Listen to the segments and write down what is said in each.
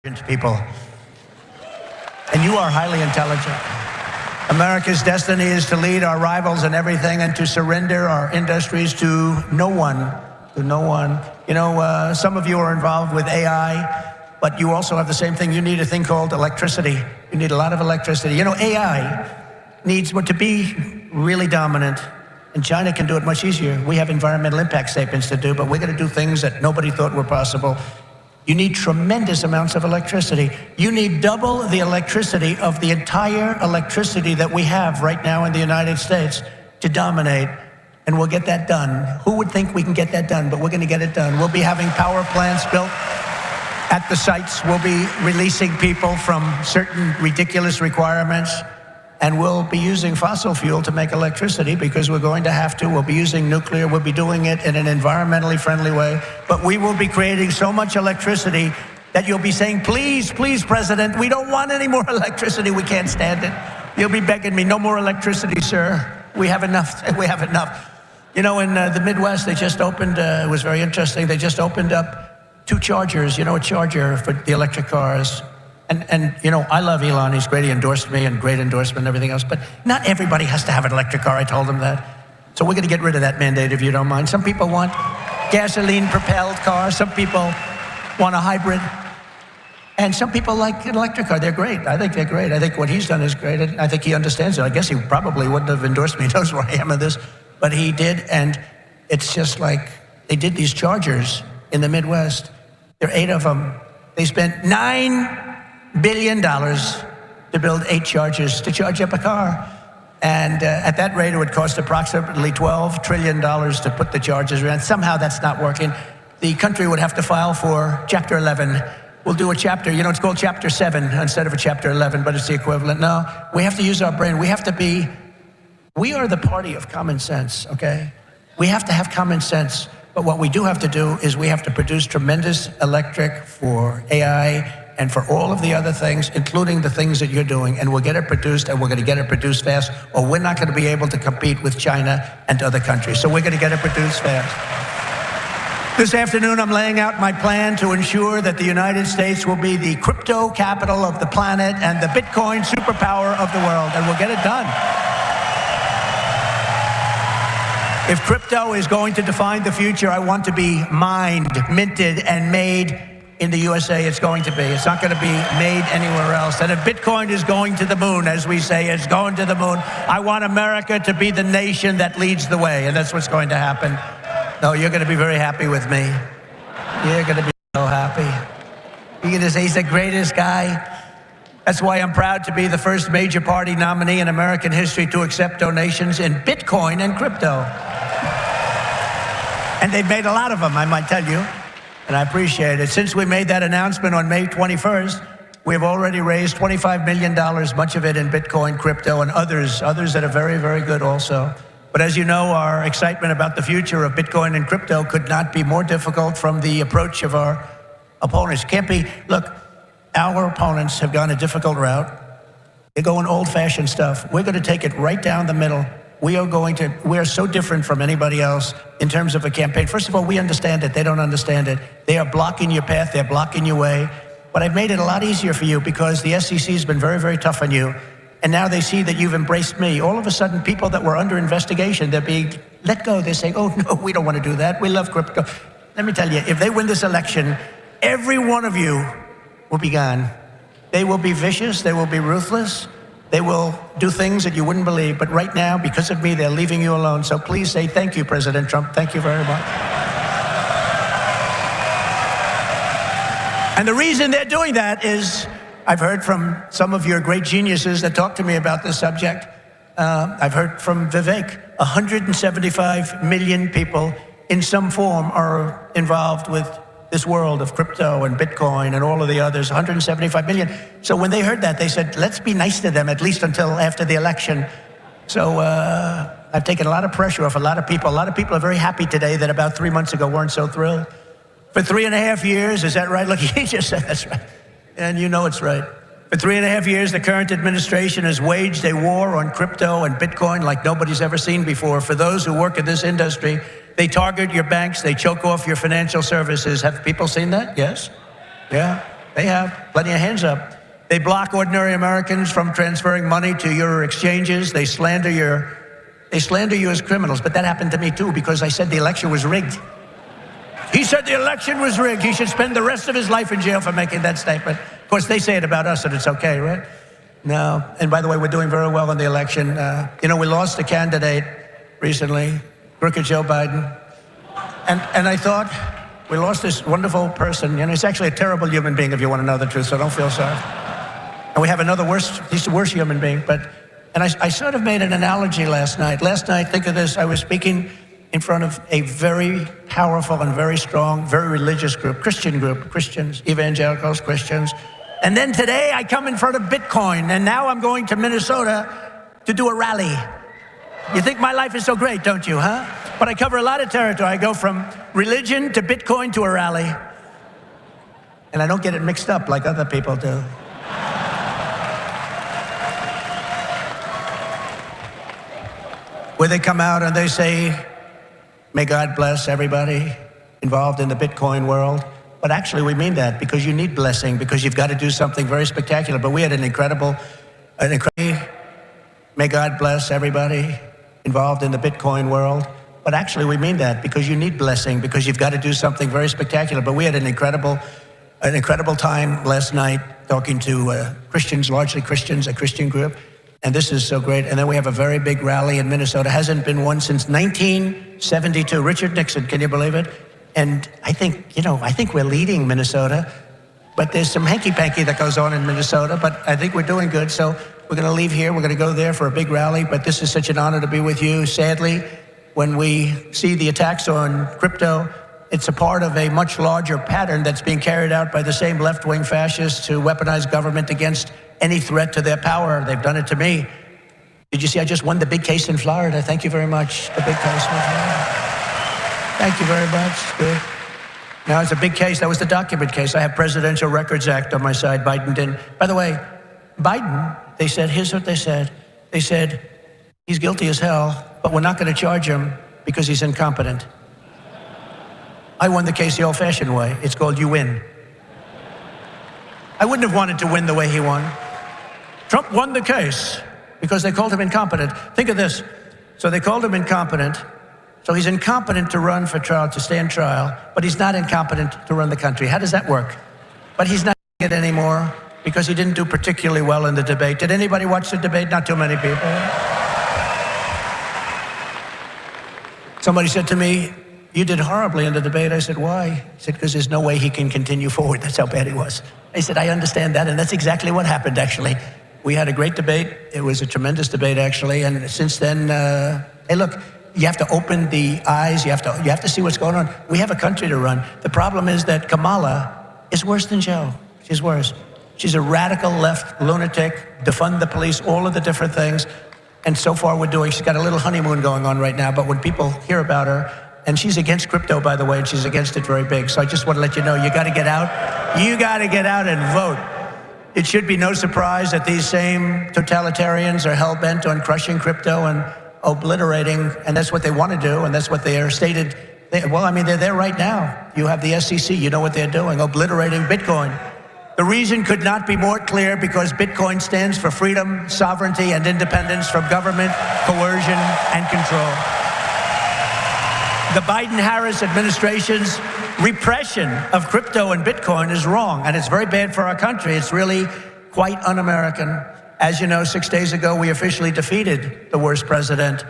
People. And you are highly intelligent. America's destiny is to lead our rivals in everything and to surrender our industries to no one. To no one. You know, some of you are involved with AI, but you also have the same thing. You need a thing called electricity. You need a lot of electricity. You know, AI needs to be really dominant, and China can do it much easier. We have environmental impact statements to do, but we're going to do things that nobody thought were possible. You need tremendous amounts of electricity. You need double the electricity of the entire electricity that we have right now in the United States to dominate, and we'll get that done. Who would think we can get that done? But we're going to get it done. We'll be having power plants built at the sites. We'll be releasing people from certain ridiculous requirements, and we'll be using fossil fuel to make electricity because we're going to have to. We'll be using nuclear. We'll be doing it in an environmentally friendly way. But we will be creating so much electricity that you'll be saying, please, please, President, we don't want any more electricity. We can't stand it. You'll be begging me, no more electricity, sir. We have enough. We have enough. You know, in the Midwest, they just opened, it was very interesting, they just opened up 2 chargers, you know, a charger for the electric cars. And you know, I love Elon, he's great, he endorsed me, and great endorsement and everything else, but not everybody has to have an electric car, I told him that. So we're gonna get rid of that mandate if you don't mind. Some people want gasoline-propelled cars, some people want a hybrid, and some people like an electric car. They're great, I think they're great. I think what he's done is great, and I think he understands it. I guess he probably wouldn't have endorsed me, he knows where I am in this, but he did, and it's just like, they did these chargers in the Midwest. There are 8 of them. They spent $9 billion to build 8 chargers to charge up a car. And at that rate, it would cost approximately $12 trillion to put the chargers around. Somehow that's not working. The country would have to file for Chapter 11. We'll do a chapter, you know, it's called Chapter 7 instead of a Chapter 11, but it's the equivalent. No, we have to use our brain. We have to be, we are the party of common sense, okay? We have to have common sense. But what we do have to do is we have to produce tremendous electric for AI and for all of the other things, including the things that you're doing, and we'll get it produced, and we're going to get it produced fast, or we're not going to be able to compete with China and other countries. So we're going to get it produced fast. This afternoon, I'm laying out my plan to ensure that the United States will be the crypto capital of the planet and the Bitcoin superpower of the world, and we'll get it done. If crypto is going to define the future, I want to be mined, minted, and made in the USA. It's going to be. It's not going to be made anywhere else. And if Bitcoin is going to the moon, as we say, it's going to the moon, I want America to be the nation that leads the way, and that's what's going to happen. No, you're going to be very happy with me. You're going to be so happy. You're going to say, he's the greatest guy. That's why I'm proud to be the first major party nominee in American history to accept donations in Bitcoin and crypto. And they've made a lot of them, I might tell you, and I appreciate it. Since we made that announcement on May 21st, we've already raised $25 million, much of it in Bitcoin, crypto, and others that are very, very good also. But as you know, our excitement about the future of Bitcoin and crypto could not be more difficult from the approach of our opponents. Can't be, look, our opponents have gone a difficult route. They're going old-fashioned stuff. We're going to take it right down the middle. We are so different from anybody else in terms of a campaign. First of all, we understand it. They don't understand it. They are blocking your path. They're blocking your way. But I've made it a lot easier for you because the SEC has been very, very tough on you. And now they see that you've embraced me. All of a sudden, people that were under investigation, they're being let go. They're saying, oh, no, we don't want to do that. We love crypto. Let me tell you, if they win this election, every one of you will be gone. They will be vicious. They will be ruthless. They will do things that you wouldn't believe, but right now, because of me, they're leaving you alone. So please say thank you, President Trump. Thank you very much. And the reason they're doing that is, I've heard from some of your great geniuses that talk to me about this subject. I've heard from Vivek, 175 million people in some form are involved with this world of crypto and Bitcoin and all of the others, 175 million. So when they heard that, they said, let's be nice to them, at least until after the election. So I've taken a lot of pressure off a lot of people. A lot of people are very happy today that about 3 months ago weren't so thrilled. For 3.5 years, is that right? Look, he just said that's right. And you know it's right. For 3.5 years, the current administration has waged a war on crypto and Bitcoin like nobody's ever seen before. For those who work in this industry, they target your banks, they choke off your financial services. Have people seen that? Yes? Yeah. They have plenty of hands up. They block ordinary Americans from transferring money to your exchanges. They slander you as criminals. But that happened to me too, because I said the election was rigged. He said the election was rigged. He should spend the rest of his life in jail for making that statement. Of course, they say it about us, and it's okay, right? No. And by the way, we're doing very well in the election. We lost a candidate recently, crooked Joe Biden. And I thought, we lost this wonderful person. He's actually a terrible human being, if you want to know the truth, so don't feel sorry. And we have another he's the worst human being. And I sort of made an analogy last night. Last night, think of this, I was speaking in front of a very powerful and very strong, very religious group, Christians, evangelicals, Christians. And then today I come in front of Bitcoin, and now I'm going to Minnesota to do a rally. You think my life is so great, don't you, huh? But I cover a lot of territory. I go from religion to Bitcoin to a rally. And I don't get it mixed up like other people do. Where they come out and they say, may God bless everybody involved in the Bitcoin world. But actually we mean that because you need blessing, because you've got to do something very spectacular. But we had an incredible, may God bless everybody involved in the Bitcoin world. But actually we mean that because you need blessing, because you've got to do something very spectacular. But we had an incredible time last night talking to Christians, largely Christians, a Christian group. And this is so great. And then we have a very big rally in Minnesota. Hasn't been one since 1972. Richard Nixon, can you believe it? And I think we're leading Minnesota, but there's some hanky-panky that goes on in Minnesota, but I think we're doing good. So we're gonna leave here, we're gonna go there for a big rally, but this is such an honor to be with you. Sadly, when we see the attacks on crypto, it's a part of a much larger pattern that's being carried out by the same left-wing fascists who weaponize government against any threat to their power. They've done it to me. Did you see I just won the big case in Florida? Thank you very much. The big case in Florida. Thank you very much. Good. Now it's a big case. That was the document case. I have Presidential Records Act on my side. Biden didn't. By the way, Biden, they said, here's what they said. They said, he's guilty as hell, but we're not going to charge him because he's incompetent. I won the case the old-fashioned way. It's called you win. I wouldn't have wanted to win the way he won. Trump won the case because they called him incompetent. Think of this. So they called him incompetent. So he's incompetent to run for trial, to stand trial, but he's not incompetent to run the country. How does that work? But he's not doing it anymore because he didn't do particularly well in the debate. Did anybody watch the debate? Not too many people. Somebody said to me, you did horribly in the debate. I said, why? He said, because there's no way he can continue forward. That's how bad he was. I said, I understand that, and that's exactly what happened, actually. We had a great debate. It was a tremendous debate, actually, and since then, hey, look, you have to open the eyes. You have to see what's going on. We have a country to run. The problem is that Kamala is worse than Joe. She's worse. She's a radical left lunatic, defund the police, all of the different things. And so far she's got a little honeymoon going on right now, but when people hear about her, and she's against crypto, by the way, and she's against it very big. So I just want to let you know, you got to get out. You got to get out and vote. It should be no surprise that these same totalitarians are hell-bent on crushing crypto and obliterating, and that's what they want to do, and that's what they are stated. They're there right now. You have the SEC, you know what they're doing, obliterating Bitcoin. The reason could not be more clear, because Bitcoin stands for freedom, sovereignty, and independence from government, coercion, and control. The Biden-Harris administration's repression of crypto and Bitcoin is wrong, and it's very bad for our country. It's really quite un-American. As you know, 6 days ago, we officially defeated the worst president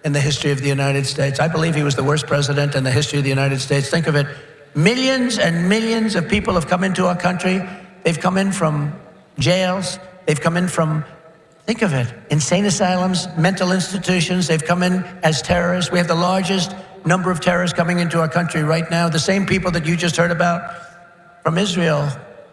in the history of the United States. I believe he was the worst president in the history of the United States. Think of it. Millions and millions of people have come into our country. They've come in from jails. They've come in from, think of it, insane asylums, mental institutions. They've come in as terrorists. We have the largest number of terrorists coming into our country right now. The same people that you just heard about from Israel,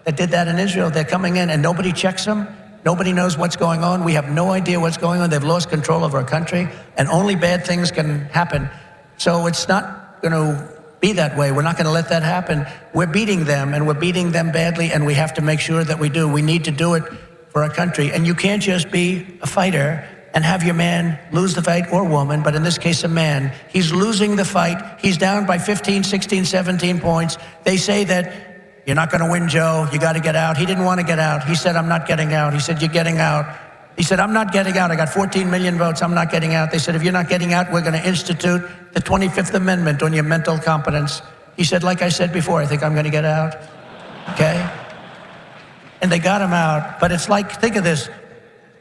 that did that in Israel, they're coming in and nobody checks them. Nobody knows what's going on. We have no idea what's going on. They've lost control of our country, and only bad things can happen. So it's not going to be that way. We're not going to let that happen. We're beating them, and we're beating them badly, and we have to make sure that we do. We need to do it for our country. And you can't just be a fighter and have your man lose the fight, or woman, but in this case, a man. He's losing the fight. He's down by 15, 16, 17 points. They say that, you're not going to win, Joe. You got to get out. He didn't want to get out. He said, I'm not getting out. He said, you're getting out. He said, I'm not getting out. I got 14 million votes. I'm not getting out. They said, if you're not getting out, we're going to institute the 25th Amendment on your mental competence. He said, like I said before, I think I'm going to get out. Okay? And they got him out. But it's like, think of this.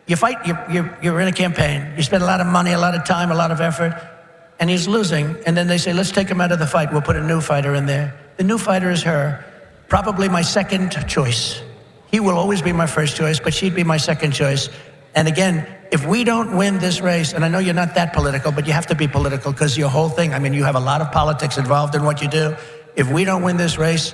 You fight, you're in a campaign. You spend a lot of money, a lot of time, a lot of effort, and he's losing. And then they say, let's take him out of the fight. We'll put a new fighter in there. The new fighter is her. Probably my second choice. He will always be my first choice, but she'd be my second choice. And again, if we don't win this race, and I know you're not that political, but you have to be political because your whole thing, I mean, you have a lot of politics involved in what you do. If we don't win this race,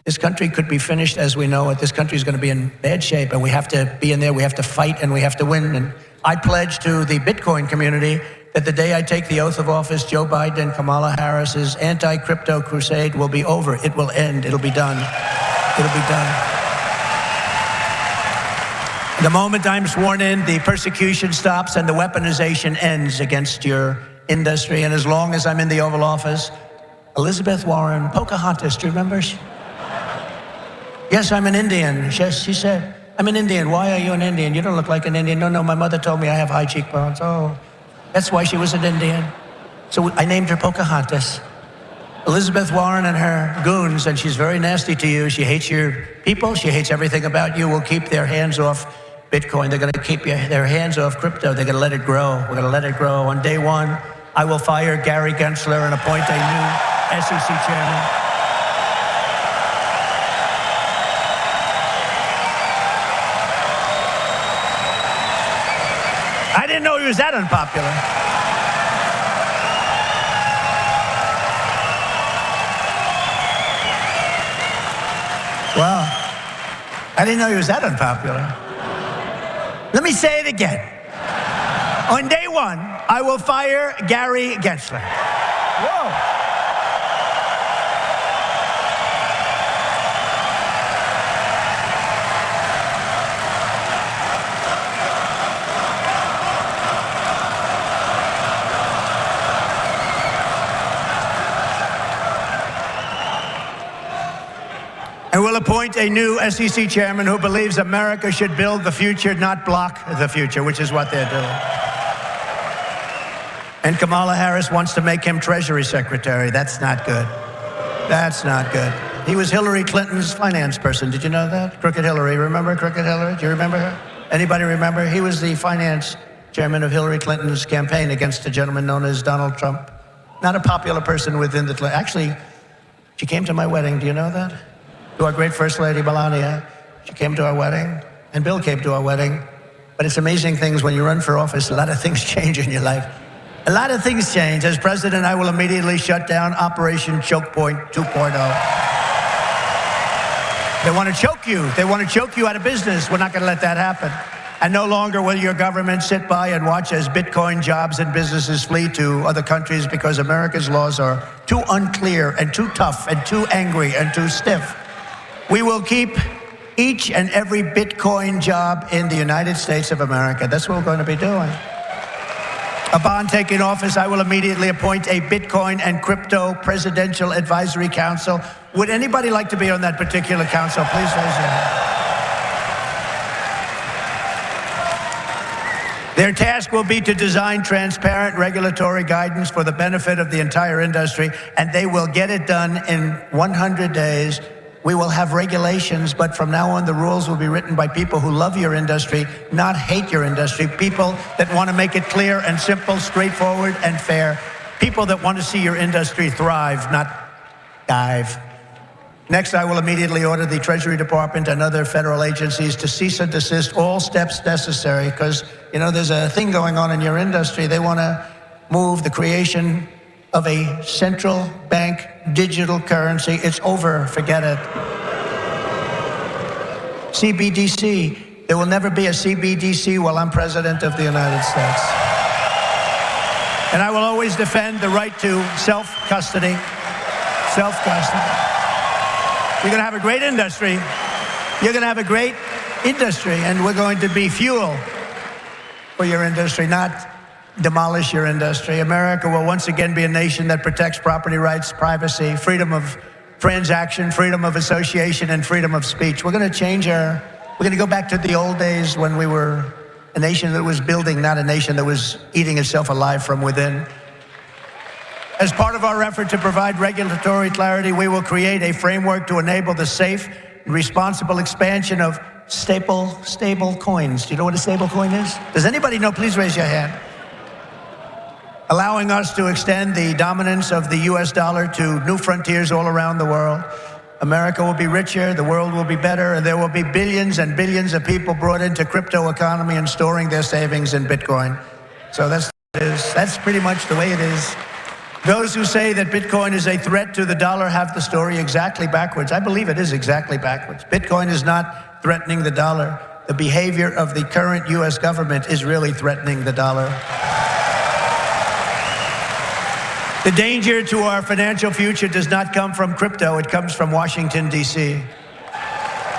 this country could be finished as we know it. This country is going to be in bad shape, and we have to be in there. We have to fight, and we have to win. And I pledge to the Bitcoin community that the day I take the oath of office, Joe Biden and Kamala Harris's anti-crypto crusade will be over. It will end. It'll be done. It'll be done. The moment I'm sworn in, the persecution stops and the weaponization ends against your industry. And as long as I'm in the Oval Office, Elizabeth Warren, Pocahontas, do you remember? Yes, I'm an Indian. Yes, she said, I'm an Indian. Why are you an Indian? You don't look like an Indian. No, my mother told me I have high cheekbones. Oh. That's why she was an Indian. So I named her Pocahontas. Elizabeth Warren and her goons, and she's very nasty to you. She hates your people. She hates everything about you. Will keep their hands off Bitcoin. They're going to keep their hands off crypto. They're going to let it grow. We're going to let it grow. On day one, I will fire Gary Gensler and appoint a new SEC chairman. I didn't know he was that unpopular. Well, I didn't know he was that unpopular. Let me say it again. On day one, I will fire Gary Gensler. Whoa. And we'll appoint a new SEC chairman who believes America should build the future, not block the future, which is what they're doing. And Kamala Harris wants to make him Treasury Secretary. That's not good. That's not good. He was Hillary Clinton's finance person. Did you know that? Crooked Hillary. Remember Crooked Hillary? Do you remember her? Anybody remember? He was the finance chairman of Hillary Clinton's campaign against a gentleman known as Donald Trump. Not a popular person within the Clinton. Actually, she came to my wedding. Do you know that? To our great First Lady, Melania. She came to our wedding, and Bill came to our wedding. But it's amazing things when you run for office, a lot of things change in your life. A lot of things change. As president, I will immediately shut down Operation Choke Point 2.0. They want to choke you. They want to choke you out of business. We're not going to let that happen. And no longer will your government sit by and watch as Bitcoin jobs and businesses flee to other countries because America's laws are too unclear and too tough and too angry and too stiff. We will keep each and every Bitcoin job in the United States of America. That's what we're going to be doing. Upon taking office, I will immediately appoint a Bitcoin and Crypto Presidential Advisory Council. Would anybody like to be on that particular council? Please raise your hand. Their task will be to design transparent regulatory guidance for the benefit of the entire industry, and they will get it done in 100 days. We will have regulations, but from now on, the rules will be written by people who love your industry, not hate your industry, people that want to make it clear and simple, straightforward and fair, people that want to see your industry thrive, not dive. Next, I will immediately order the Treasury Department and other federal agencies to cease and desist all steps necessary, because, you know, there's a thing going on in your industry. They want to move the creation of a central bank digital currency. It's over, forget it. CBDC, there will never be a CBDC while I'm president of the United States. And I will always defend the right to self-custody. Self-custody. You're going to have a great industry. You're going to have a great industry, and we're going to be fuel for your industry, not demolish your industry. America will once again be a nation that protects property rights, privacy, freedom of transaction, freedom of association, and freedom of speech. We're going to go back to the old days when we were a nation that was building, not a nation that was eating itself alive from within. As part of our effort to provide regulatory clarity, we will create a framework to enable the safe and responsible expansion of stable coins. Do you know what a stable coin is? Does anybody know? Please raise your hand. Allowing us to extend the dominance of the US dollar to new frontiers all around the world. America will be richer, the world will be better, and there will be billions and billions of people brought into crypto economy and storing their savings in Bitcoin. So that's what it is. That's pretty much the way it is. Those who say that Bitcoin is a threat to the dollar have the story exactly backwards. I believe it is exactly backwards. Bitcoin is not threatening the dollar. The behavior of the current US government is really threatening the dollar. The danger to our financial future does not come from crypto, it comes from Washington, D.C.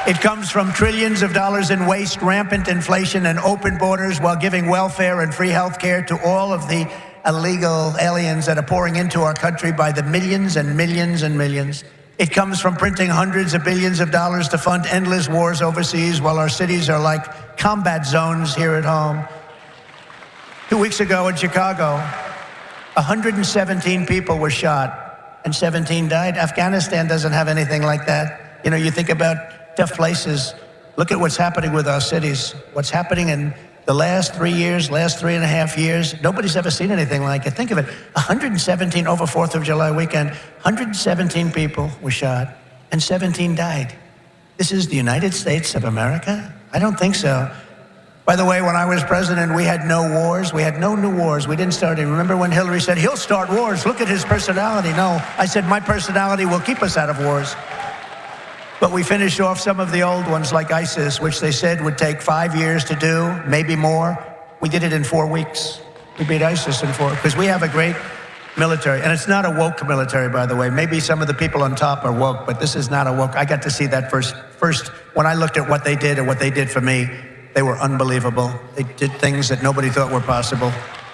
It comes from trillions of dollars in waste, rampant inflation, and open borders while giving welfare and free health care to all of the illegal aliens that are pouring into our country by the millions and millions and millions. It comes from printing hundreds of billions of dollars to fund endless wars overseas while our cities are like combat zones here at home. 2 weeks ago in Chicago, 117 people were shot and 17 died. Afghanistan doesn't have anything like that. You know, you think about tough places. Look at what's happening with our cities. What's happening in the last 3 years, last 3.5 years, nobody's ever seen anything like it. Think of it, 117 over 4th of July weekend, 117 people were shot and 17 died. This is the United States of America? I don't think so. By the way, when I was president, we had no wars. We had no new wars. We didn't start any. Remember when Hillary said, he'll start wars, look at his personality. No, I said, my personality will keep us out of wars. But we finished off some of the old ones like ISIS, which they said would take 5 years to do, maybe more. We did it in 4 weeks. We beat ISIS in 4, because we have a great military. And it's not a woke military, by the way. Maybe some of the people on top are woke, but this is not a woke. I got to see that first when I looked at what they did and what they did for me. They were unbelievable. They did things that nobody thought were possible.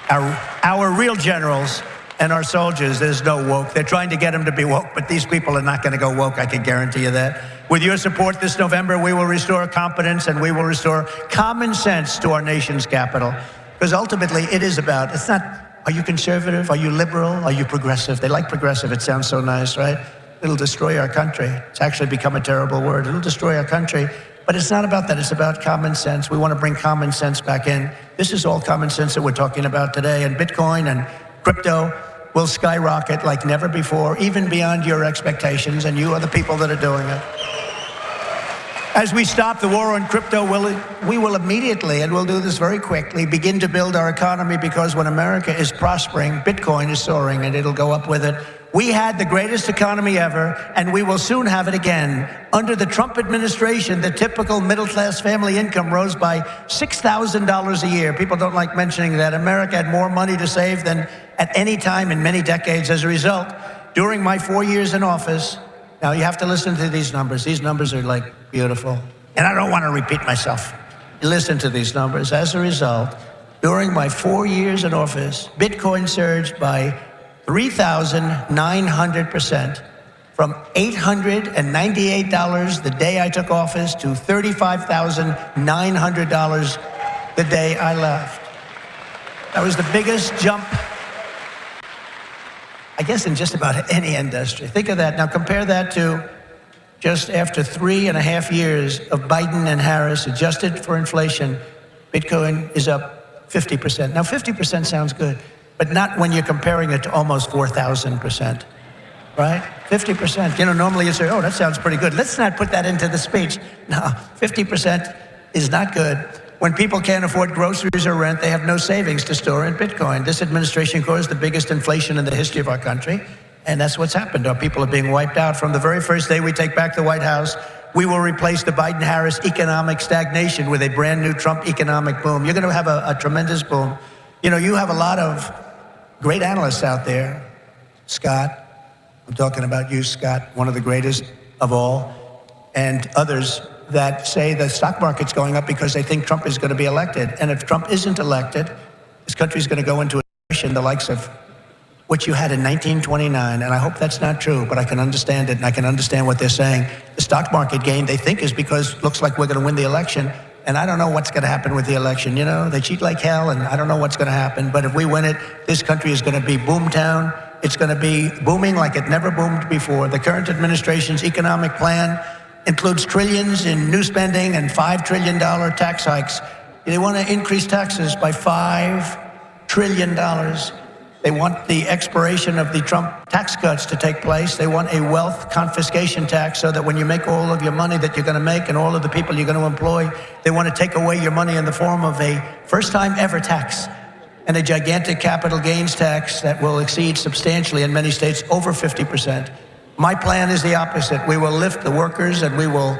Our real generals and our soldiers, there's no woke. They're trying to get them to be woke, but these people are not going to go woke, I can guarantee you that. With your support this November, we will restore confidence and we will restore common sense to our nation's capital. Because ultimately, it is about, it's not, are you conservative? Are you liberal? Are you progressive? They like progressive. It sounds so nice, right? It'll destroy our country. It's actually become a terrible word. It'll destroy our country. But it's not about that, it's about common sense. We want to bring common sense back in. This is all common sense that we're talking about today, and Bitcoin and crypto will skyrocket like never before, even beyond your expectations, and you are the people that are doing it. As we stop the war on crypto, we will immediately, and we'll do this very quickly, begin to build our economy, because when America is prospering, Bitcoin is soaring, and it'll go up with it. We had the greatest economy ever, and we will soon have it again. Under the Trump administration, the typical middle-class family income rose by $6,000 a year. People don't like mentioning that. America had more money to save than at any time in many decades. As a result, during my 4 years in office, now you have to listen to these numbers. These numbers are like beautiful. And I don't want to repeat myself. Listen to these numbers. As a result, during my 4 years in office, Bitcoin surged by 3,900%, from $898 the day I took office to $35,900 the day I left. That was the biggest jump, I guess, in just about any industry. Think of that. Now compare that to just after 3.5 years of Biden and Harris, adjusted for inflation, Bitcoin is up 50%. Now 50% sounds good, but not when you're comparing it to almost 4,000%, right? 50%. You know, normally you say, oh, that sounds pretty good. Let's not put that into the speech. No, 50% is not good. When people can't afford groceries or rent, they have no savings to store in Bitcoin. This administration caused the biggest inflation in the history of our country, and that's what's happened. Our people are being wiped out. From the very first day we take back the White House, we will replace the Biden-Harris economic stagnation with a brand new Trump economic boom. You're going to have a tremendous boom. You know, you have a lot of great analysts out there. Scott, I'm talking about you, Scott, one of the greatest of all, and others that say the stock market's going up because they think Trump is going to be elected. And if Trump isn't elected, this country's going to go into a recession, the likes of what you had in 1929, and I hope that's not true, but I can understand it, and I can understand what they're saying. The stock market gain, they think, is because it looks like we're going to win the election, and I don't know what's going to happen with the election. You know, they cheat like hell, and I don't know what's going to happen, but if we win it, this country is going to be boomtown. It's going to be booming like it never boomed before. The current administration's economic plan includes trillions in new spending and $5 trillion tax hikes. They want to increase taxes by $5 trillion. They want the expiration of the Trump tax cuts to take place. They want a wealth confiscation tax so that when you make all of your money that you're going to make and all of the people you're going to employ, they want to take away your money in the form of a first-time ever tax and a gigantic capital gains tax that will exceed substantially in many states over 50%. My plan is the opposite. We will lift the workers and we will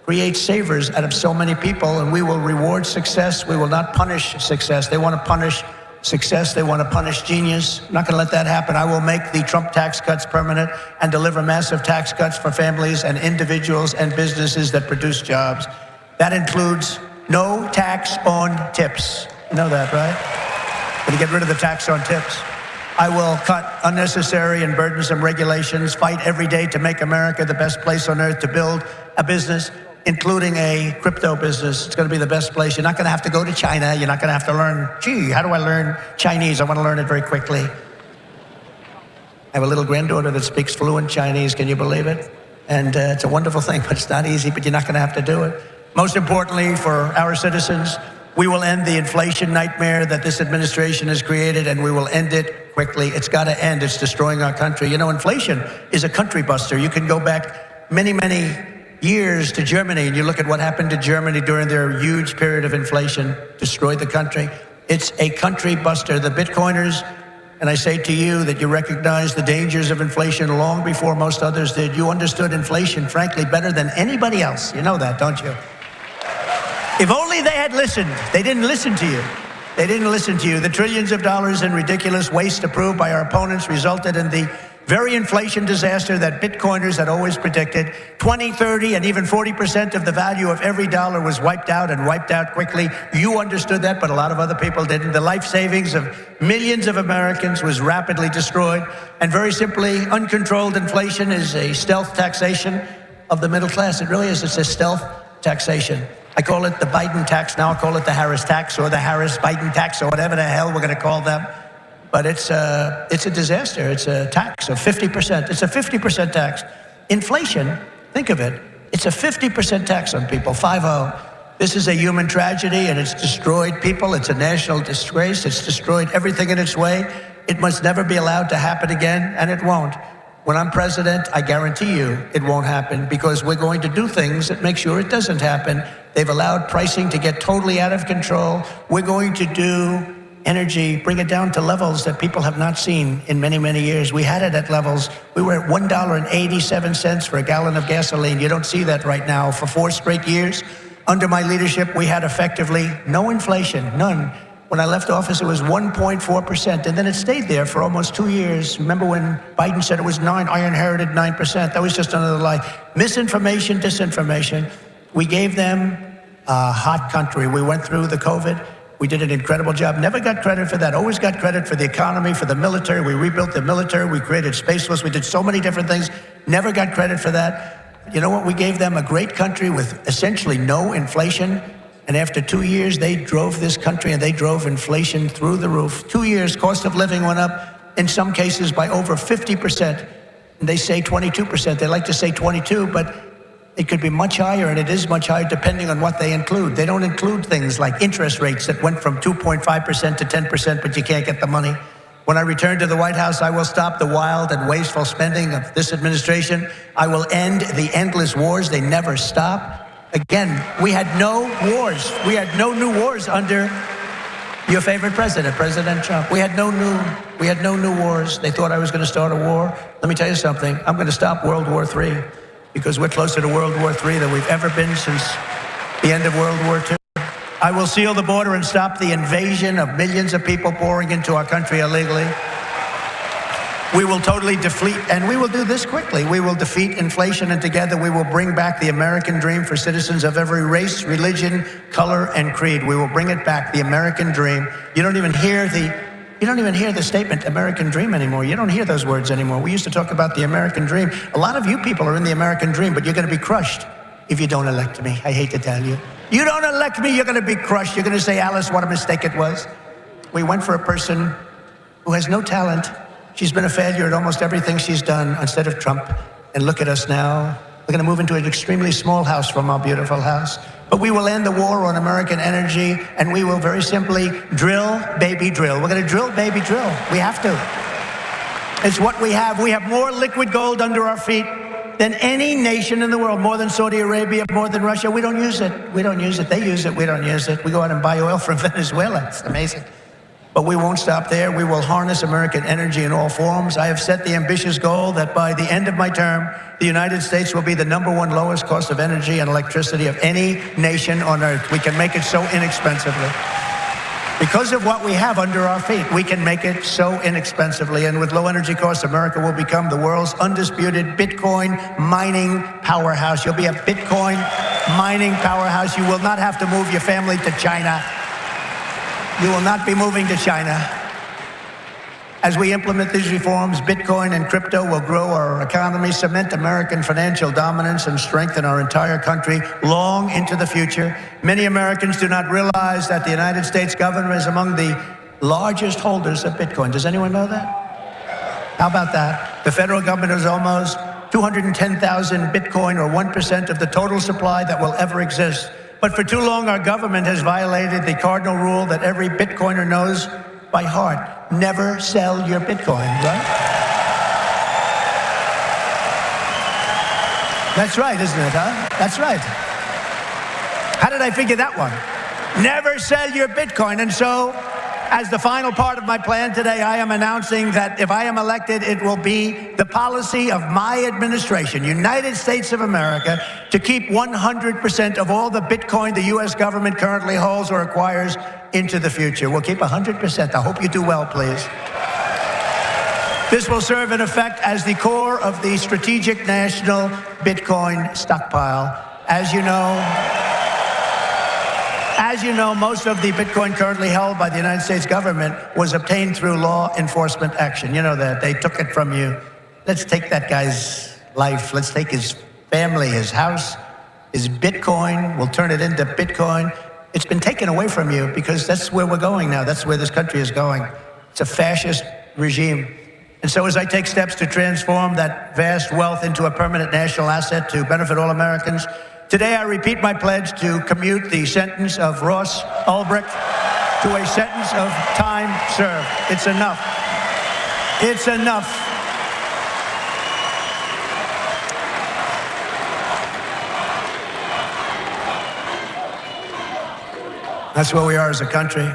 create savers out of so many people, and we will reward success. We will not punish success. They want to punish success. They want to punish genius. I'm not going to let that happen. I will make the Trump tax cuts permanent and deliver massive tax cuts for families and individuals and businesses that produce jobs. That includes no tax on tips. You know that, right? Going to get rid of the tax on tips. I will cut unnecessary and burdensome regulations, fight every day to make America the best place on earth to build a business, including a crypto business. It's going to be the best place. You're not going to have to go to China. You're not going to have to learn, gee, how do I learn Chinese? I want to learn it very quickly. I have a little granddaughter that speaks fluent Chinese. Can you believe it? And it's a wonderful thing, but it's not easy, but you're not going to have to do it. Most importantly, for our citizens, we will end the inflation nightmare that this administration has created, and we will end it quickly. It's got to end. It's destroying our country. You know, inflation is a country buster. You can go back many, many years to Germany, and you look at what happened to Germany during their huge period of inflation, destroyed the country. It's a country buster. The Bitcoiners, and I say to you that you recognize the dangers of inflation long before most others did. You understood inflation, frankly, better than anybody else. You know that, don't you? If only they had listened. They didn't listen to you. They didn't listen to you. The trillions of dollars in ridiculous waste approved by our opponents resulted in the very inflation disaster that Bitcoiners had always predicted. 20, 30, and even 40% of the value of every dollar was wiped out, and wiped out quickly. You understood that, but a lot of other people didn't. The life savings of millions of Americans was rapidly destroyed. And very simply, uncontrolled inflation is a stealth taxation of the middle class. It really is. It's a stealth taxation. I call it the Biden tax. Now I call it the Harris tax, or the Harris-Biden tax, or whatever the hell we're going to call them. But it's a disaster. It's a tax of 50%. It's a 50% tax. Inflation, think of it, it's a 50% tax on people, 50. This is a human tragedy, and it's destroyed people. It's a national disgrace. It's destroyed everything in its way. It must never be allowed to happen again, and it won't. When I'm president, I guarantee you it won't happen, because we're going to do things that make sure it doesn't happen. They've allowed pricing to get totally out of control. We're going to do energy, bring it down to levels that people have not seen in many, many years. We had it at levels. We were at $1.87 for a gallon of gasoline. You don't see that right now. For 4 straight years, under my leadership, we had effectively no inflation, none. When I left office, it was 1.4%, and then it stayed there for almost 2 years. Remember when Biden said it was 9? I inherited 9%. That was just another lie. Misinformation, disinformation. We gave them a hot country. We went through the COVID. We did an incredible job. Never got credit for that. Always got credit for the economy, for the military. We rebuilt the military. We created Space Force. We did so many different things. Never got credit for that. You know what? We gave them a great country with essentially no inflation. And after 2 years, they drove this country, and they drove inflation through the roof. 2 years, cost of living went up, in some cases, by over 50%. And they say 22%. They like to say 22, but it could be much higher, and it is much higher depending on what they include. They don't include things like interest rates that went from 2.5% to 10%, but you can't get the money. When I return to the White House, I will stop the wild and wasteful spending of this administration. I will end the endless wars. They never stop. Again, we had no wars. We had no new wars under your favorite president, President Trump. We had no new wars. They thought I was going to start a war. Let me tell you something. I'm going to stop World War III, because we're closer to World War III than we've ever been since the end of World War II. I will seal the border and stop the invasion of millions of people pouring into our country illegally. We will totally defeat, and we will do this quickly. We will defeat inflation, and together we will bring back the American dream for citizens of every race, religion, color, and creed. We will bring it back, the American dream. You don't even hear the You don't even hear the statement American dream anymore. You don't hear those words anymore. We used to talk about the American dream. A lot of you people are in the American dream, but you're going to be crushed if you don't elect me. I hate to tell you. You don't elect me, you're going to be crushed. You're going to say, Alice, what a mistake it was. We went for a person who has no talent. She's been a failure at almost everything she's done instead of Trump. And look at us now. We're going to move into an extremely small house from our beautiful house. But we will end the war on American energy, and we will very simply drill, baby, drill. We're going to drill, baby, drill. We have to. It's what we have. We have more liquid gold under our feet than any nation in the world, more than Saudi Arabia, more than Russia. We don't use it. We don't use it. They use it. We don't use it. We go out and buy oil from Venezuela. It's amazing. But we won't stop there. We will harness American energy in all forms. I have set the ambitious goal that by the end of my term, the United States will be the #1 lowest cost of energy and electricity of any nation on earth. We can make it so inexpensively. Because of what we have under our feet, we can make it so inexpensively. And with low energy costs, America will become the world's undisputed Bitcoin mining powerhouse. You'll be a Bitcoin mining powerhouse. You will not have to move your family to China. You will not be moving to China. As we implement these reforms, Bitcoin and crypto will grow our economy, cement American financial dominance, and strengthen our entire country long into the future. Many Americans do not realize that the United States government is among the largest holders of Bitcoin. Does anyone know that? How about that? The federal government is almost 210,000 Bitcoin, or 1% of the total supply that will ever exist. But for too long, our government has violated the cardinal rule that every Bitcoiner knows by heart. Never sell your Bitcoin, right? That's right, isn't it, huh? That's right. How did I figure that one? Never sell your Bitcoin. And so, as the final part of my plan today, I am announcing that if I am elected, it will be the policy of my administration, United States of America, to keep 100% of all the Bitcoin the U.S. government currently holds or acquires into the future. We'll keep 100%. I hope you do well, please. This will serve in effect as the core of the strategic national Bitcoin stockpile. As you know, most of the Bitcoin currently held by the United States government was obtained through law enforcement action. You know that. They took it from you. Let's take that guy's life. Let's take his family, his house, his Bitcoin. We'll turn it into Bitcoin. It's been taken away from you because that's where we're going now. That's where this country is going. It's a fascist regime. And so as I take steps to transform that vast wealth into a permanent national asset to benefit all Americans, today I repeat my pledge to commute the sentence of Ross Ulbricht to a sentence of time served. It's enough. It's enough. That's where we are as a country.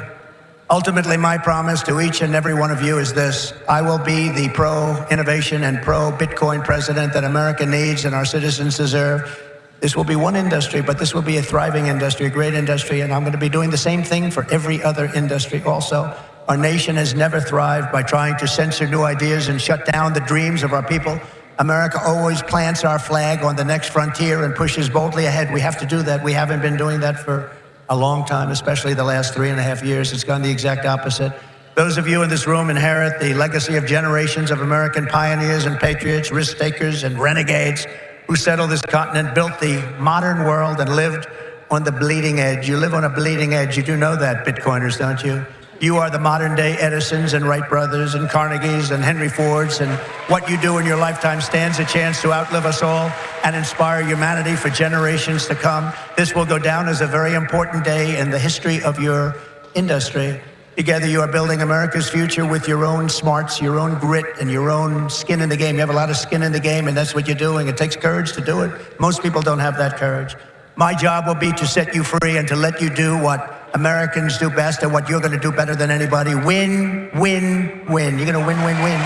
Ultimately, my promise to each and every one of you is this: I will be the pro-innovation and pro-Bitcoin president that America needs and our citizens deserve. This will be one industry, but this will be a thriving industry, a great industry, and I'm going to be doing the same thing for every other industry also. Our nation has never thrived by trying to censor new ideas and shut down the dreams of our people. America always plants our flag on the next frontier and pushes boldly ahead. We have to do that. We haven't been doing that for a long time, especially the last 3.5 years. It's gone the exact opposite. Those of you in this room inherit the legacy of generations of American pioneers and patriots, risk takers and renegades who settled this continent, built the modern world, and lived on the bleeding edge. You live on a bleeding edge. You do know that, Bitcoiners, don't you? You are the modern-day Edisons and Wright brothers and Carnegies and Henry Fords, and what you do in your lifetime stands a chance to outlive us all and inspire humanity for generations to come. This will go down as a very important day in the history of your industry. Together, you are building America's future with your own smarts, your own grit, and your own skin in the game. You have a lot of skin in the game, and that's what you're doing. It takes courage to do it. Most people don't have that courage. My job will be to set you free and to let you do what Americans do best and what you're going to do better than anybody. Win, win, win. You're going to win, win, win.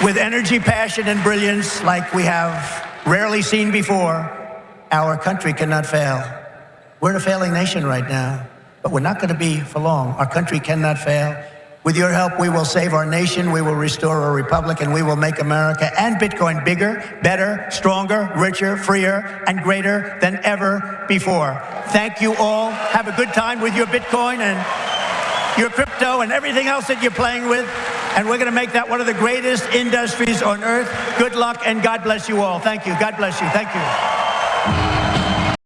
With energy, passion, and brilliance like we have rarely seen before, our country cannot fail. We're in a failing nation right now, but we're not going to be for long. Our country cannot fail. With your help, we will save our nation, we will restore our republic, and we will make America and Bitcoin bigger, better, stronger, richer, freer, and greater than ever before. Thank you all. Have a good time with your Bitcoin, and your crypto, and everything else that you're playing with. And we're going to make that one of the greatest industries on earth. Good luck, and God bless you all. Thank you. God bless you. Thank you.